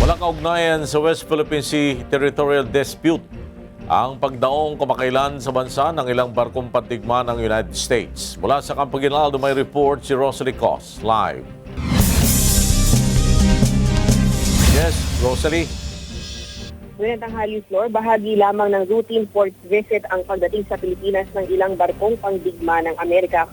Walang kaugnayan sa West Philippine Sea Territorial Dispute ang pagdaong kamakailan sa bansa ng ilang barkong pandigma ng United States. Mula sa Campo Aguinaldo may report si Rosalie Cos. Live. Yes, Rosalie. Ngayong tanghali, Flor, bahagi lamang ng routine port visit ang pagdating sa Pilipinas ng ilang barkong pangdigma ng Amerika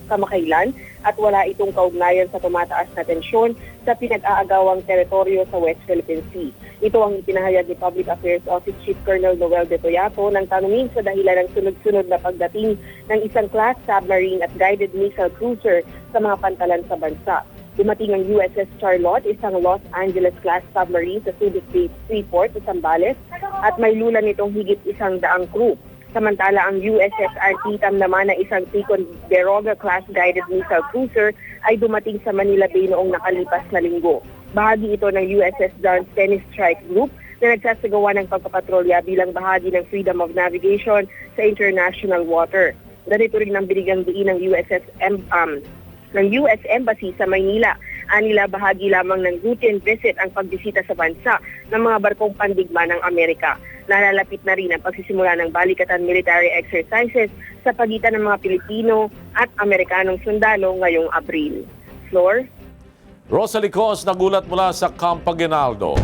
kamakailan at wala itong kaugnayan sa tumataas na tensyon sa pinag-aagawang teritoryo sa West Philippine Sea. Ito ang ipinahayag ni Public Affairs Office Chief Colonel Noel De Toyato nang tanungin sa dahilan ng sunod-sunod na pagdating ng isang class submarine at guided missile cruiser sa mga pantalan sa bansa. Dumating ang USS Charlotte, isang Los Angeles-class submarine sa Subic Bay Freeport sa Zambales at may lula nitong higit 100 crew. Samantala ang USS Antietam naman na isang Ticonderoga-class guided missile cruiser ay dumating sa Manila Bay noong nakalipas na linggo. Bahagi ito ng USS John Stennis Strike Group na nagsasagawa ng pagpapatrolya bilang bahagi ng freedom of navigation sa international water. Ganito rin ang binigyang diin ng US Embassy sa Maynila. Anila bahagi lamang ng routine visit ang pagbisita sa bansa ng mga barkong pandigma ng Amerika. Nalalapit na rin ang pagsisimula ng balikatan military exercises sa pagitan ng mga Pilipino at Amerikanong sundalo ngayong Abril. Flor? Rosalie Cos, nagulat mula sa Campo Aguinaldo.